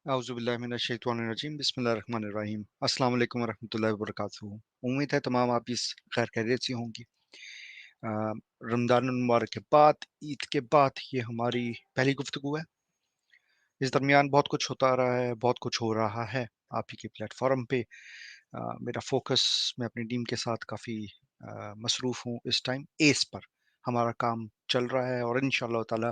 औज़ुबिल्लाहिमिनश्शैतानिर्रजीम बिस्मिल्लाहिर्रहमानिर्रहीम अस्सलाम वालेकुम वरहमतुल्लाहि वबरकातुहू। उम्मीद है तमाम आप इस खैर खैरियत से होंगी। रमज़ान मुबारक के बाद, ईद के बाद ये हमारी पहली गुफ्तगू है। इस दरमियान बहुत कुछ होता रहा है, बहुत कुछ हो रहा है आप ही के प्लेटफॉर्म पे। मेरा फोकस मैं अपनी टीम के साथ काफ़ी मसरूफ़ हूँ इस टाइम एस पर। हमारा काम चल रहा है और इंशाअल्लाह ताला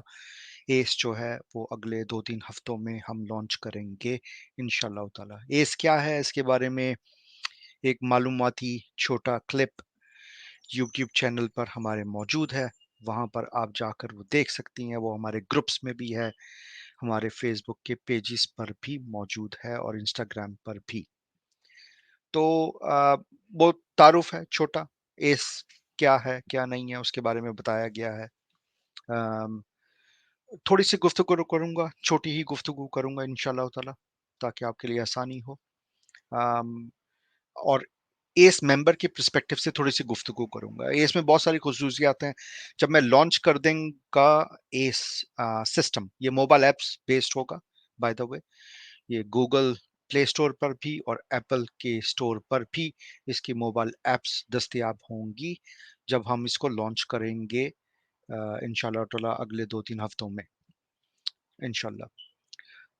एस जो है वो अगले 2-3 हफ्तों में हम लॉन्च करेंगे इंशाअल्लाह ताला। एस क्या है इसके बारे में एक मालूमाती छोटा क्लिप यूट्यूब चैनल पर हमारे मौजूद है। वहाँ पर आप जाकर वो देख सकती हैं, वो हमारे ग्रुप्स में भी है, हमारे फेसबुक के पेजेस पर भी मौजूद है और इंस्टाग्राम पर भी। तो वो तारुफ है छोटा, एस क्या है क्या नहीं है उसके बारे में बताया गया है। अम, थोड़ी सी गुफ्तगू करूंगा, छोटी ही गुफ्तगू करूंगा इंशाल्लाह ताला, ताकि आपके लिए आसानी हो। अम, और एस मेंबर के पर्सपेक्टिव से थोड़ी सी गुफ्तगू करूंगा। एस में बहुत सारी खसूसियात हैं। जब मैं लॉन्च कर देंगा एस सिस्टम, ये मोबाइल एप्स बेस्ड होगा बाय द वे। ये गूगल प्ले स्टोर पर भी और एप्पल के स्टोर पर भी इसकी मोबाइल एप्स दस्तयाब होंगी जब हम इसको लॉन्च करेंगे इंशाल्लाह ताला अगले 2-3 हफ्तों में इंशाल्लाह।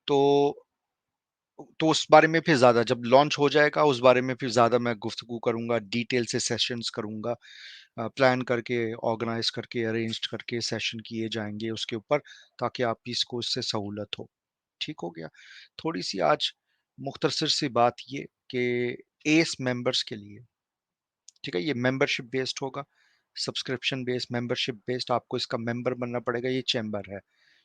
तो उस बारे में फिर ज़्यादा जब लॉन्च हो जाएगा उस बारे में फिर ज़्यादा मैं गुफ्तगू करूँगा, डिटेल से सेशंस करूँगा। प्लान करके, ऑर्गेनाइज करके, अरेंज करके सेशन किए जाएंगे उसके ऊपर, ताकि आप इसको इससे सहूलत हो। ठीक हो गया। थोड़ी सी आज मुख्तसर सी बात ये कि एस मेंबर्स के लिए, ठीक है, ये मेंबरशिप बेस्ड होगा, सब्सक्रिप्शन बेस्ड, मेंबरशिप बेस्ड। आपको इसका मेंबर बनना पड़ेगा। ये चैम्बर है,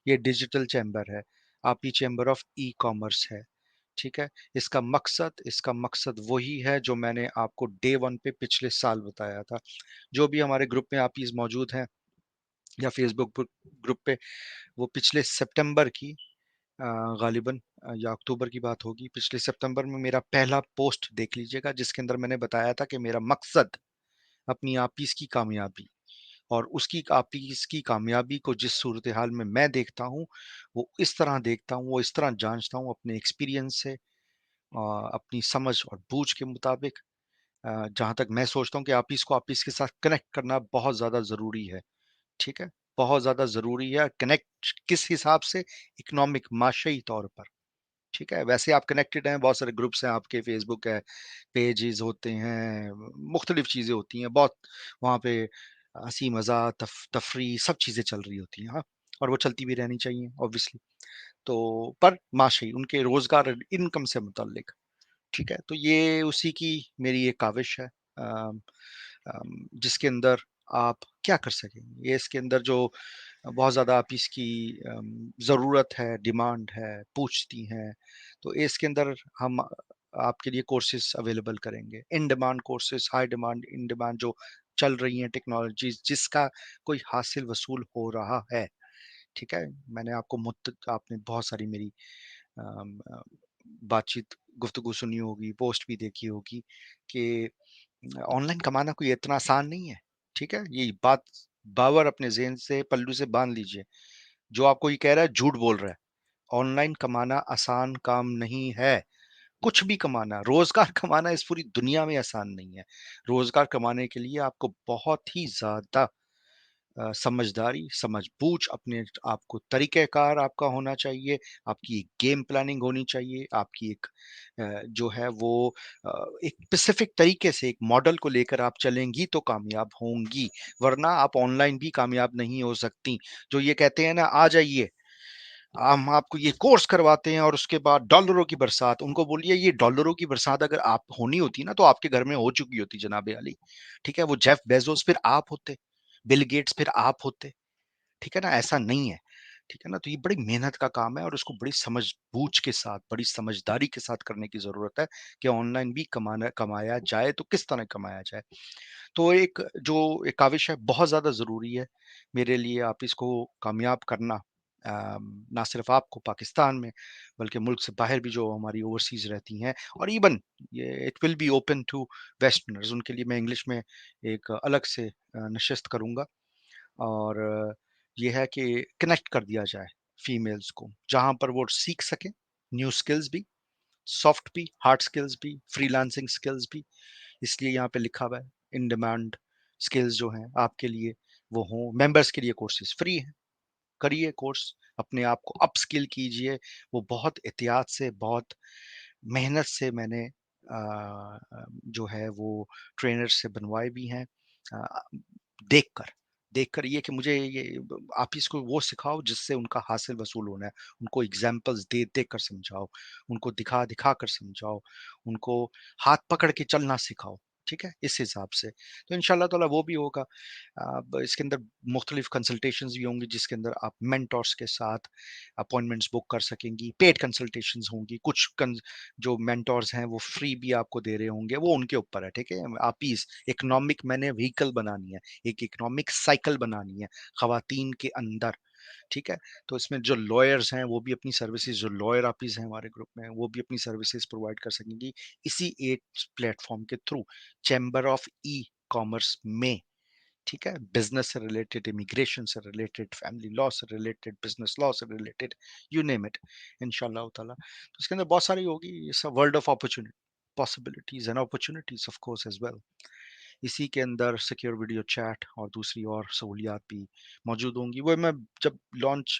ये डिजिटल चैम्बर है, आप ही चैम्बर ऑफ ई कॉमर्स है। ठीक है। इसका मकसद वही है जो मैंने आपको डे वन पे पिछले साल बताया था। जो भी हमारे ग्रुप में आप मौजूद हैं या फेसबुक ग्रुप पे, वो पिछले सितंबर की गालिबन या अक्टूबर की बात होगी, पिछले सितंबर में मेरा पहला पोस्ट देख लीजिएगा, जिसके अंदर मैंने बताया था कि मेरा मकसद अपनी आपीस की कामयाबी, और उसकी आपीस की कामयाबी को जिस सूरत हाल में मैं देखता हूँ, वो इस तरह देखता हूँ, वो इस तरह जांचता हूँ अपने एक्सपीरियंस से, अपनी समझ और बूझ के मुताबिक। जहाँ तक मैं सोचता हूँ कि आपीस को आपीस के साथ कनेक्ट करना बहुत ज़्यादा ज़रूरी है। ठीक है, बहुत ज़्यादा ज़रूरी है। कनेक्ट किस हिसाब से? इकोनॉमिक, माशई तौर पर। ठीक है, वैसे आप कनेक्टेड हैं, बहुत सारे ग्रुप्स हैं आपके, फेसबुक है, पेजेस होते हैं, मुख्तलिफ चीज़ें होती हैं बहुत वहाँ पे, हंसी मजाक तफरी सब चीज़ें चल रही होती हैं। हाँ, और वो चलती भी रहनी चाहिए ऑब्वियसली। तो पर माशई उनके रोजगार, इनकम से मुतल्लिक। ठीक है, तो ये उसी की मेरी एक काविश है, जिसके अंदर आप क्या कर सकेंगे। ये इसके अंदर जो बहुत ज़्यादा आप इसकी ज़रूरत है, डिमांड है, पूछती हैं, तो इसके अंदर हम आपके लिए कोर्सेज अवेलेबल करेंगे। In demand courses, high demand, in demand जो चल रही हैं टेक्नोलॉजीज, जिसका कोई हासिल वसूल हो रहा है। ठीक है, मैंने आपको आपने बहुत सारी मेरी अम, अ, बातचीत, गुफ्तगू सुनी होगी, पोस्ट भी देखी होगी कि ऑनलाइन कमाना कोई इतना आसान नहीं है। ठीक है, ये बात बावर अपने ज़हन से, पल्लू से बांध लीजिए। जो आपको ये कह रहा है झूठ बोल रहा है। ऑनलाइन कमाना आसान काम नहीं है। कुछ भी कमाना, रोजगार कमाना इस पूरी दुनिया में आसान नहीं है। रोजगार कमाने के लिए आपको बहुत ही ज्यादा समझदारी, समझ-बूझ, अपने आपको तरीक़ेकार आपका होना चाहिए, आपकी एक गेम प्लानिंग होनी चाहिए, आपकी एक जो है वो एक स्पेसिफ़िक तरीके से एक मॉडल को लेकर आप चलेंगी तो कामयाब होंगी, वरना आप ऑनलाइन भी कामयाब नहीं हो सकती। जो ये कहते हैं ना, आ जाइए, हम आपको ये कोर्स करवाते हैं और उसके बाद डॉलरों की बरसात, उनको बोलिए ये डॉलरों की बरसात अगर आप होनी होती ना, तो आपके घर में हो चुकी होती जनाबे अली। ठीक है, वो जेफ बेज़ोस फिर आप होते, बिल गेट्स फिर आप होते। ठीक है ना, ऐसा नहीं है। ठीक है ना, तो ये बड़ी मेहनत का काम है और उसको बड़ी समझ-बूझ के साथ, बड़ी समझदारी के साथ करने की ज़रूरत है कि ऑनलाइन भी कमाया जाए तो किस तरह कमाया जाए। तो एक जो एक काविश है, बहुत ज़्यादा ज़रूरी है मेरे लिए, आप इसको कामयाब करना। ना सिर्फ आपको पाकिस्तान में, बल्कि मुल्क से बाहर भी जो हमारी ओवरसीज़ रहती हैं, और इवन ये it will be open to westerners, उनके लिए मैं इंग्लिश में एक अलग से नशिस्त करूँगा। और ये है कि कनेक्ट कर दिया जाए फीमेल्स को, जहाँ पर वो सीख सकें, न्यू स्किल्स भी, सॉफ्ट भी, हार्ड स्किल्स भी, फ्रीलांसिंग स्किल्स भी। इसलिए यहाँ पे लिखा हुआ है इन डिमांड स्किल्स जो हैं आपके लिए वो हों। मेंबर्स के लिए कोर्सेज फ्री हैं, करिए कोर्स, अपने आप को अप स्किल कीजिए। वो बहुत एहतियात से, बहुत मेहनत से मैंने जो है वो ट्रेनर से बनवाए भी हैं। अ, देखकर देखकर ये कि मुझे ये आप इसको वो सिखाओ जिससे उनका हासिल वसूल होना है। उनको एग्जाम्पल्स दे देकर कर समझाओ, उनको दिखा दिखा कर समझाओ, उनको हाथ पकड़ के चलना सिखाओ। ठीक है, इस हिसाब से तो इंशाल्लाह ताला वो भी होगा। अब इसके अंदर मुख्तलिफ कंसल्टेशंस भी होंगी जिसके अंदर आप मेंटोर्स के साथ अपॉइंटमेंट्स बुक कर सकेंगी। पेड कंसल्टेशंस होंगी, कुछ जो मेंटोर्स हैं वो फ्री भी आपको दे रहे होंगे, वो उनके ऊपर है। ठीक है, आप इस इकोनॉमिक मैंने व्हीकल बनानी है, एक इकोनॉमिक साइकिल बनानी है खवातीन के अंदर। ठीक है, तो इसमें जो लॉयर्स हैं वो भी अपनी सर्विसेज, जो लॉयर आपीज हैं हमारे ग्रुप में वो भी अपनी सर्विसेज प्रोवाइड कर सकेंगी इसी एक प्लेटफॉर्म के through, chamber of e commerce में। ठीक है, बिजनेस से रिलेटेड, इमिग्रेशन से रिलेटेड, फैमिली लॉ से रिलेटेड, बिजनेस लॉ से रिलेटेड, यू नेम इट, इंशाल्लाह ताला। तो इसके अंदर बहुत सारी होगी, it's a world of opportunity, possibilities and opportunities of course as well. इसी के अंदर सिक्योर वीडियो चैट और दूसरी और सहूलियात भी मौजूद होंगी। वो मैं जब लॉन्च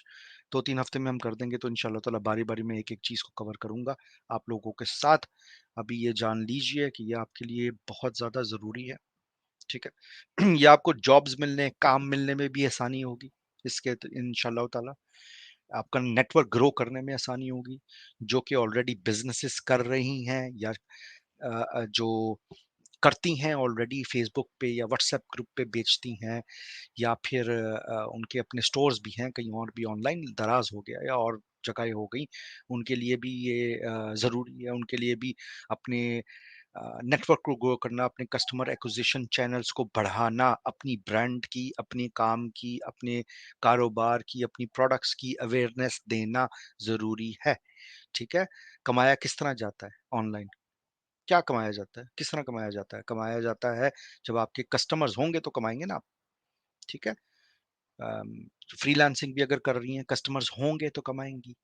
2-3 हफ्ते में हम कर देंगे तो इंशाल्लाह ताला बारी बारी में एक एक चीज़ को कवर करूंगा आप लोगों के साथ। अभी ये जान लीजिए कि ये आपके लिए बहुत ज़्यादा ज़रूरी है। ठीक है, ये आपको जॉब्स मिलने, काम मिलने में भी आसानी होगी इसके इंशाल्लाह ताला। आपका नेटवर्क ग्रो करने में आसानी होगी। जो कि ऑलरेडी बिजनेसेस कर रही हैं या जो करती हैं ऑलरेडी, फेसबुक पे या व्हाट्सएप ग्रुप पे बेचती हैं, या फिर उनके अपने स्टोर्स भी हैं कहीं और भी, ऑनलाइन दराज हो गया या और जगह हो गई, उनके लिए भी ये ज़रूरी है। उनके लिए भी अपने नेटवर्क को ग्रो करना, अपने कस्टमर एक्विजिशन चैनल्स को बढ़ाना, अपनी ब्रांड की, अपने काम की, अपने कारोबार की, अपनी प्रोडक्ट्स की अवेयरनेस देना ज़रूरी है। ठीक है, कमाया किस तरह जाता है ऑनलाइन? क्या कमाया जाता है? किस तरह कमाया जाता है? कमाया जाता है जब आपके कस्टमर्स होंगे तो कमाएँगे ना आप। ठीक है? फ्रीलांसिंग भी अगर कर रही हैं, कस्टमर्स होंगे तो कमाएँगी।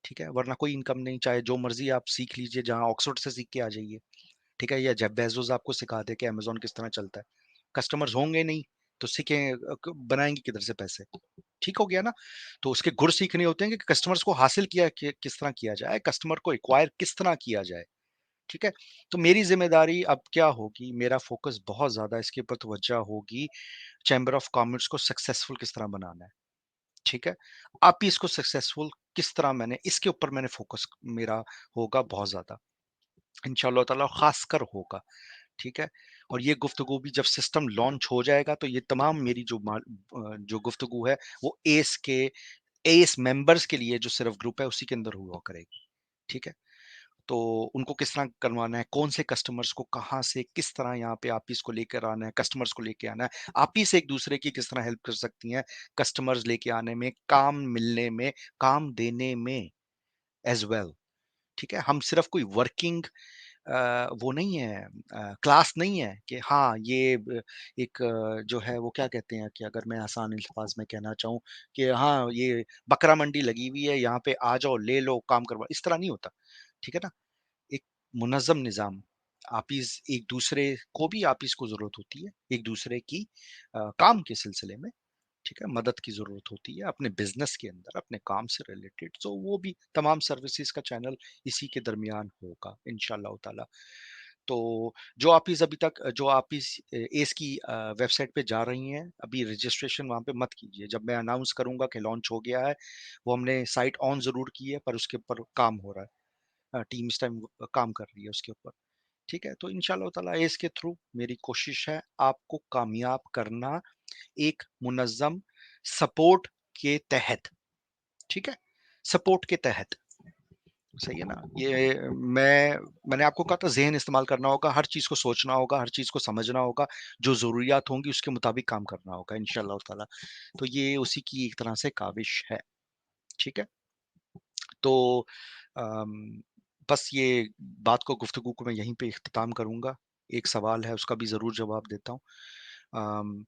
ठीक है? वरना कोई इनकम नहीं, चाहे जो मर्ज़ी आप सीख लीजिए, जहाँ ऑक्सफोर्ड से सीख के आ जाइए। ठीक है? या जेफ बेज़ोस आपको सिखा दे कि अमेज़न किस तरह चलता है। कस्टमर्स होंगे नहीं, तो सीखें बनाएँगे किधर से पैसे? ठीक हो गया ना? तो उसके गुर सीखने होते हैं कि कस्टमर्स को हासिल किया कि किस तरह किया जाए, कस्टमर को एक्वायर किस तरह किया जाए। ठीक है? तो मेरी ज़िम्मेदारी अब क्या होगी, मेरा फ़ोकस बहुत ज़्यादा इसके ऊपर तवज्जो होगी, चैम्बर ऑफ कॉमर्स को सक्सेसफुल किस तरह बनाना है। ठीक है? आप ही इसको सक्सेसफुल किस तरह मैंने इसके ऊपर मैंने फ़ोकस मेरा होगा बहुत ज़्यादा। इंशाअल्लाह ताला ख़ासकर होगा। ठीक है? और ये गुफ्तगू भी जब सिस्टम लॉन्च हो जाएगा तो ये तमाम मेरी जो गुफ्तगू है वो एस मेंबर्स के लिए जो सिर्फ ग्रुप है उसी के अंदर हुआ करेगी। ठीक है? तो उनको किस तरह करवाना है, कौन से कस्टमर्स को कहाँ से किस तरह यहाँ पे आप इसको लेकर आना है, कस्टमर्स को लेके आना है, आप ही से एक दूसरे की किस तरह हेल्प कर सकती हैं, कस्टमर्स लेके आने में, काम मिलने में, काम देने में एज वेल। ठीक है, हम सिर्फ कोई वर्किंग वो नहीं है, क्लास नहीं है कि हाँ ये एक जो है वो क्या कहते हैं, कि अगर मैं आसान अल्फाज में कहना चाहूँ कि हाँ ये बकरा मंडी लगी हुई है, यहाँ पे आ जाओ ले लो काम करवा, इस तरह नहीं होता। ठीक है ना, एक मुनज़्ज़म निज़ाम, आपीज़ एक दूसरे को भी आपीज़ को ज़रूरत होती है, एक दूसरे की काम के सिलसिले में। ठीक है, मदद की ज़रूरत होती है अपने बिज़नेस के अंदर, अपने काम से रिलेटेड, तो वो भी तमाम सर्विसेज़ का चैनल इसी के दरमियान होगा इंशाअल्लाह ताला। तो जो आप इस एस की वेबसाइट पे जा रही हैं, अभी रजिस्ट्रेशन वहाँ पे मत कीजिए। जब मैं अनाउंस करूँगा कि लॉन्च हो गया है, वो हमने साइट ऑन ज़रूर की है पर उसके ऊपर काम हो रहा है। टीम इस टाइम काम कर रही है उसके ऊपर। ठीक है, तो इंशाल्लाह ताला इसके थ्रू मेरी कोशिश है आपको कामयाब करना, एक मुनज़्ज़म सपोर्ट के तहत। ठीक है, सपोर्ट के तहत, सही है ना? ये मैंने आपको कहा था ज़हन इस्तेमाल करना होगा, हर चीज़ को सोचना होगा, हर चीज़ को समझना होगा, जो ज़रूरियात होंगी उसके मुताबिक काम करना होगा इंशाल्लाह ताला। तो ये उसी की एक तरह से काविश है। ठीक है? तो अम, बस ये बात को, गुफ्तगू को मैं यहीं पे इख्तिताम करूँगा। एक सवाल है उसका भी ज़रूर जवाब देता हूँ। अम,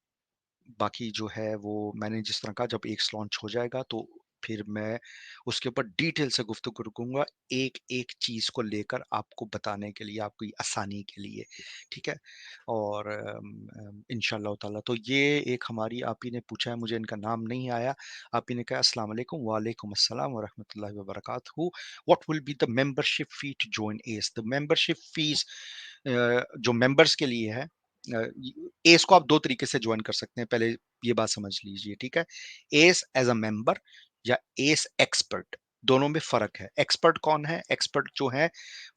बाकी जो है वो मैंने जिस तरह कहा, जब एक्स लॉन्च हो जाएगा तो फिर मैं उसके ऊपर डिटेल से गुफ्तगू करूँगा, एक-एक चीज़ को लेकर आपको बताने के लिए, आपकी आसानी के लिए, ठीक है? और इंशाअल्लाह ताला तो ये एक हमारी आप ही ने पूछा है, मुझे इनका नाम नहीं आया। आप ही ने कहा अस्सलाम वालेकुम, वालेकुम अस्सलाम व रहमतुल्लाहि व बरकातहू। What will be the membership fee to join us? The membership fees जो मेंबर्स के लिए है, एस को आप 2 तरीके से जॉइन कर सकते हैं, पहले ये बात समझ लीजिए, ठीक है? एस एज़ अ मेंबर या एस एक्सपर्ट, दोनों में फ़र्क है। एक्सपर्ट कौन है? एक्सपर्ट जो है,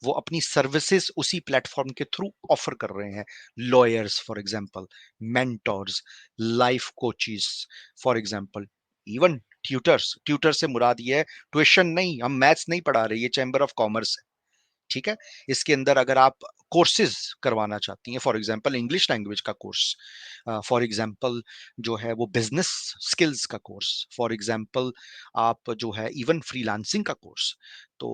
वो अपनी सर्विसेज़ उसी प्लेटफ़ॉर्म के थ्रू ऑफ़र कर रहे हैं। Lawyers for example, mentors, life coaches for example, even tutors. Tutor से मुराद ये है, ट्यूशन नहीं, हम मैथ्स नहीं पढ़ा रहे, ये चैम्बर ऑफ़ कॉमर्स है। ठीक है? इसके अंदर अगर आप कोर्सेज़ करवाना चाहती हैं, फॉर एग्ज़ाम्पल इंग्लिश लैंग्वेज का कोर्स, फॉर एग्ज़ाम्पल जो है वो बिज़नेस स्किल्स का कोर्स, फॉर एग्ज़ाम्पल आप जो है इवन फ्रीलांसिंग का कोर्स, तो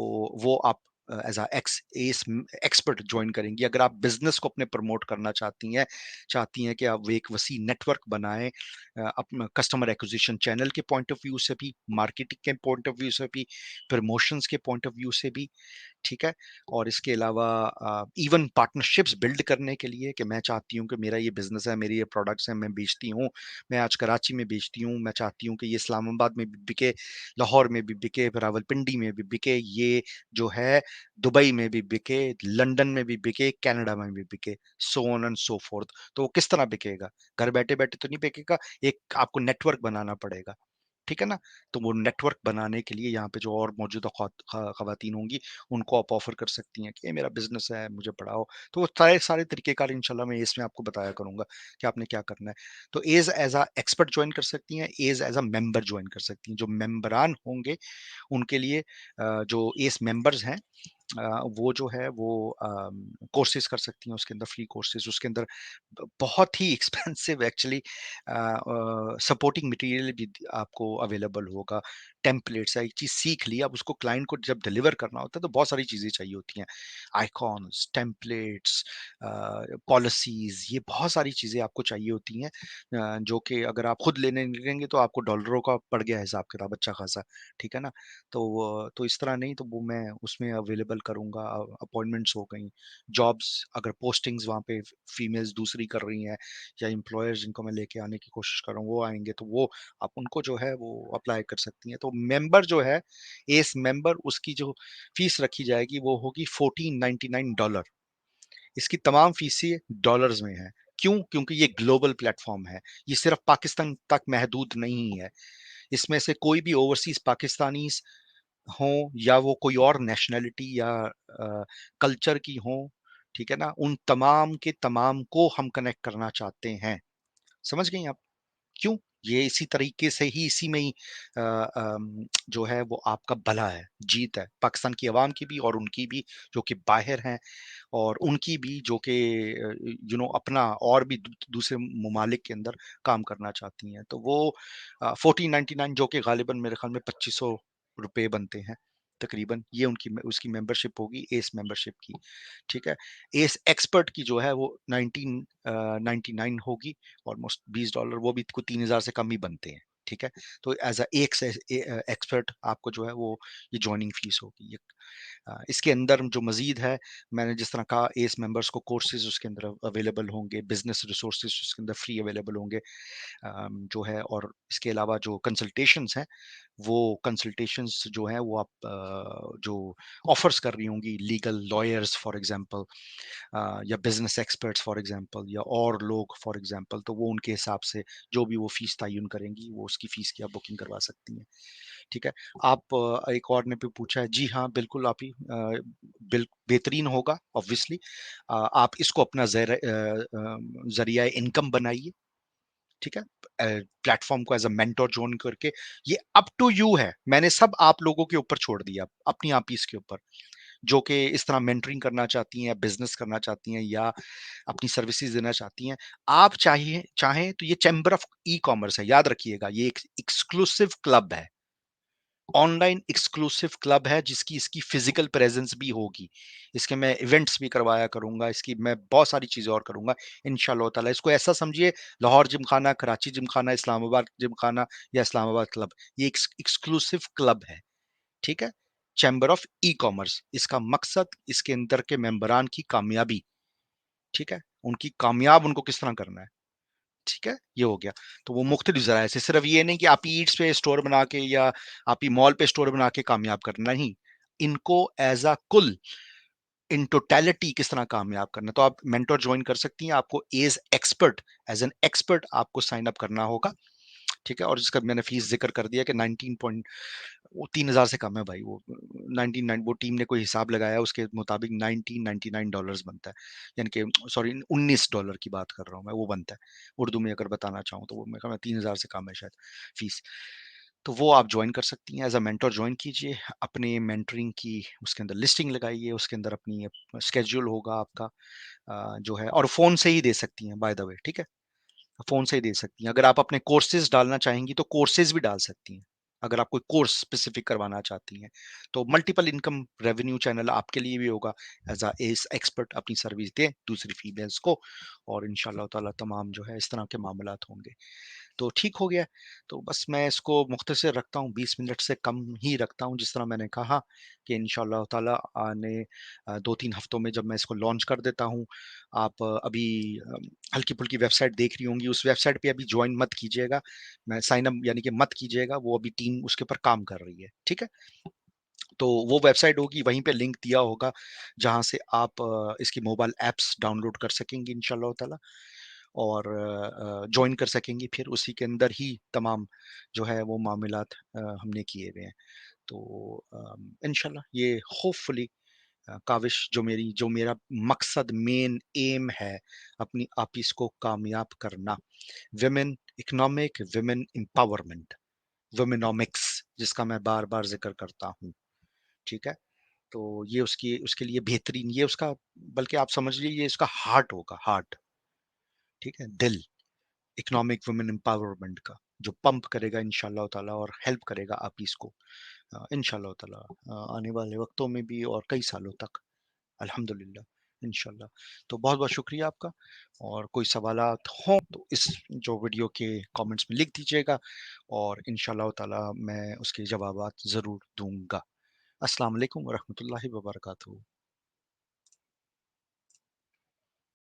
वो आप एज़ अ एक्सपर्ट जॉइन करेंगी। अगर आप बिज़नेस को अपने प्रमोट करना चाहती हैं कि आप वो एक वसी नेटवर्क बनाएँ, अपना कस्टमर एक्विजिशन चैनल के पॉइंट ऑफ व्यू से भी, मार्केटिंग के पॉइंट ऑफ व्यू से भी, प्रमोशंस के पॉइंट ऑफ व्यू से भी, ठीक है? और इसके अलावा इवन पार्टनरशिप्स बिल्ड करने के लिए कि मैं चाहती हूँ कि मेरा ये बिज़नेस है, मेरे ये प्रोडक्ट्स हैं, मैं बेचती हूँ, मैं आज कराची में बेचती हूँ, मैं चाहती हूँ कि ये इस्लामाबाद में भी बिके, लाहौर में भी बिके, रावलपिंडी में भी बिके, ये जो है दुबई में भी बिके, लंदन में भी बिके, कनाडा में भी बिके, so on and so fourth. तो वो किस तरह बिकेगा? घर बैठे-बैठे तो नहीं बिकेगा, एक आपको नेटवर्क बनाना पड़ेगा। ठीक है ना? तो वो नेटवर्क बनाने के लिए यहाँ पे जो और मौजूदा ख़वातीन होंगी, उनको आप ऑफ़र कर सकती हैं कि ये मेरा बिज़नेस है, मुझे पढ़ाओ। तो वो सारे सारे तरीक़ेकार इंशाल्लाह मैं इसमें आपको बताया करूँगा कि आपने क्या करना है। तो एज़ अ एक्सपर्ट जॉइन कर सकती हैं, एज़ अ मेंबर जॉइन कर सकती हैं। जो मेंबरान होंगे, उनके लिए जो एस मेंबर्स हैं, वो जो है वो कोर्सेज़ कर सकती हैं, उसके अंदर फ्री कोर्सेज़, उसके अंदर बहुत ही एक्सपेंसिव एक्चुअली सपोर्टिंग मटेरियल भी आपको अवेलेबल होगा। टेम्पलेट्स, एक चीज़ सीख ली, अब उसको क्लाइंट को जब डिलीवर करना होता है तो बहुत सारी चीज़ें चाहिए होती हैं। आइकॉन्स, टेम्पलेट्स, पॉलिसीज़, ये बहुत सारी चीज़ें आपको चाहिए होती हैं, जो कि अगर आप खुद लेने निकलेंगे तो आपको डॉलरों का पड़ गया हिसाब-किताब अच्छा खासा, ठीक है ना? तो इस तरह नहीं, तो वो मैं उसमें अवेलेबल करूँगा। अपॉइंटमेंट्स हो गई, जॉब्स अगर पोस्टिंग्स वहाँ पे फीमेल्स दूसरी कर रही हैं या एम्प्लॉयर्स जिनको मैं लेके आने की कोशिश कर रहा हूँ, वो आएँगे, तो वो आप उनको जो है वो अप्लाई कर सकती हैं। तो मेंबर जो है, एस मेंबर, उसकी जो फीस रखी जाएगी वो होगी $1499। इसकी तमाम फीसें डॉलर्स में हैं। क्यों? क्योंकि ये ग्लोबल प्लेटफ़ॉर्म है। ये सिर्फ़ पाकिस्तान तक महदूद नहीं है। इसमें से कोई भी ओवरसीज़ पाकिस्तानीज़ हों या वो कोई और नेशनैलिटी या कल्चर की हों, ठीक है ना? उन तमाम के तमाम को हम कनेक्ट करना चाहते हैं। समझ गईं आप? क्यों? ये इसी तरीके से ही, इसी में ही जो है वो आपका भला है, जीत है, पाकिस्तान की अवाम की भी और उनकी भी जो कि बाहर हैं, और उनकी भी जो कि अपना और भी दूसरे ममालिक के अंदर काम करना चाहती हैं। तो वो 1499 जो कि गालिबन मेरे ख्याल में ₹2500 बनते हैं तकरीबन, ये उनकी उसकी मेंबरशिप होगी, एस मेंबरशिप की, ठीक है? एस एक्सपर्ट की जो है वो 1999 होगी, ऑलमोस्ट $20, वो भी को 3000 से कम ही बनते हैं, ठीक है? तो एज़ अ एक्सपर्ट आपको जो है वो ये जॉइनिंग फीस होगी। इसके अंदर जो मज़ीद है, मैंने जिस तरह कहा, एस मेंबर्स को कोर्सेज़ उसके अंदर अवेलेबल होंगे, बिज़नेस रिसोर्सेज़ उसके अंदर फ्री अवेलेबल होंगे, जो है, और इसके अलावा जो कंसल्टेशंस हैं, वो कंसल्टेशंस जो हैं वो आप जो ऑफ़र्स कर रही होंगी लीगल लॉयर्स फॉर एग्ज़ाम्पल, या बिज़नेस एक्सपर्ट्स फॉर एग्ज़ाम्पल, या और लोग फॉर एग्ज़ाम्पल, तो वो उनके हिसाब से जो भी वो फ़ीस तयन करेंगी, वो उसकी फ़ीस की आप बुकिंग करवा सकती हैं। ठीक है? आप एक और ने भी पूछा है, जी हाँ, बिल्कुल आप ही बेहतरीन होगा ऑब्वियसली। आप इसको अपना ज़रिया इनकम बनाइए, ठीक है? प्लेटफ़ॉर्म को एज़ अ मेंटर जॉइन करके, ये अप टू यू है। मैंने सब आप लोगों के ऊपर छोड़ दिया, अपनी आप ही इसके ऊपर, जो कि इस तरह मेंटरिंग करना चाहती हैं या बिज़नेस करना चाहती हैं या अपनी सर्विसेज़ देना चाहती हैं। आप चाहें तो ये चैम्बर ऑफ ई-कॉमर्स है, याद रखिएगा, ये एक एक्सक्लूसिव क्लब है। ऑनलाइन एक्सक्लूसिव क्लब है जिसकी इसकी फिजिकल प्रेजेंस भी होगी। इसके मैं इवेंट्स भी करवाया करूंगा, इसकी मैं बहुत सारी चीजें और करूंगा इंशाल्लाह ताला। इसको ऐसा समझिए लाहौर जिमखाना, कराची जिमखाना, इस्लामाबाद जिमखाना या इस्लामाबाद क्लब, ये एक एक्सक्लूसिव क्लब है। ठीक है, चैम्बर ऑफ ई कॉमर्स, इसका मकसद इसके अंदर के मेंबरान की कामयाबी, ठीक है, उनकी कामयाब उनको किस तरह करना है। ठीक है, ये हो गया। तो वो मुख्तलिफ जराए से, सिर्फ ये नहीं कि आप ईट्स पे स्टोर बना के या आप ही मॉल पे स्टोर बना के कामयाब करना, नहीं, इनको एज अ कुल इन टोटैलिटी किस तरह कामयाब करना। तो आप मेंटोर ज्वाइन कर सकती हैं, आपको एज एन एक्सपर्ट आपको साइन अप करना होगा। ठीक है, और जिसका मैंने फीस जिक्र कर दिया कि 19 पॉइंट, वो 3,000 से कम है भाई, वो 99, वो टीम ने कोई हिसाब लगाया उसके मुताबिक $1999 बनता है, यानी कि सॉरी $19 की बात कर रहा हूँ मैं, वो बनता है उर्दू में अगर बताना चाहूँ तो। वो मैं 3,000 से कम है शायद फीस। तो वो आप ज्वाइन कर सकती हैं, एज अ मेंटर ज्वाइन कीजिए, अपने मेंटरिंग की उसके अंदर लिस्टिंग लगाइए, उसके अंदर अपनी स्केड्यूल होगा आपका जो है, और फोन से ही दे सकती हैं बाय द वे। ठीक है, फोन से ही दे सकती हैं। अगर आप अपने कोर्सेज डालना चाहेंगी तो कोर्सेज भी डाल सकती हैं, अगर आप कोई कोर्स स्पेसिफिक करवाना चाहती हैं। तो मल्टीपल इनकम रेवेन्यू चैनल आपके लिए भी होगा, एज अ एक्सपर्ट अपनी सर्विस दें दूसरी फीमेल्स को, और इंशाल्लाह ताला तमाम जो है इस तरह के मामलात होंगे। तो ठीक हो गया। तो बस मैं इसको मुख्तसर रखता हूँ, 20 मिनट से कम ही रखता हूँ, जिस तरह मैंने कहा कि इंशाल्लाह ताला आने 2-3 हफ्तों में जब मैं इसको लॉन्च कर देता हूँ। आप अभी हल्की फुल्की वेबसाइट देख रही होंगी, उस वेबसाइट पे अभी ज्वाइन मत कीजिएगा, मैं साइन अप यानी कि मत कीजिएगा, वो अभी टीम उसके ऊपर काम कर रही है। ठीक है, तो वो वेबसाइट होगी, वहीं पे लिंक दिया होगा जहां से आप इसकी मोबाइल ऐप्स डाउनलोड कर सकेंगे इंशाल्लाह ताला, और ज्वाइन कर सकेंगे। फिर उसी के अंदर ही तमाम जो है वो मामलात हमने किए हुए हैं। तो इंशाल्लाह ये होपफुली काविश जो मेरा मकसद मेन एम है अपनी ऑफिस को कामयाब करना, विमेन इकोनॉमिक, विमेन एम्पावरमेंट, वुमेनोमिक्स, जिसका मैं बार बार जिक्र करता हूँ। ठीक है, तो ये उसकी उसके लिए बेहतरीन, ये उसका, बल्कि आप समझ लीजिए ये उसका हार्ट होगा, हार्ट। ठीक है, दिल, इकोनॉमिक वुमेन एम्पावरमेंट का, जो पंप करेगा इंशाल्लाह ताला और हेल्प करेगा आप इसको इंशाल्लाह ताला आने वाले वक्तों में भी और कई सालों तक, अल्हम्दुलिल्लाह इंशाल्लाह। तो बहुत बहुत शुक्रिया आपका, और कोई सवालात हों तो इस जो वीडियो के कमेंट्स में लिख दीजिएगा, और इंशाल्लाह ताला मैं उसके जवाबात ज़रूर दूंगा। अस्सलाम वालेकुम व रहमतुल्लाहि व बरकातहू।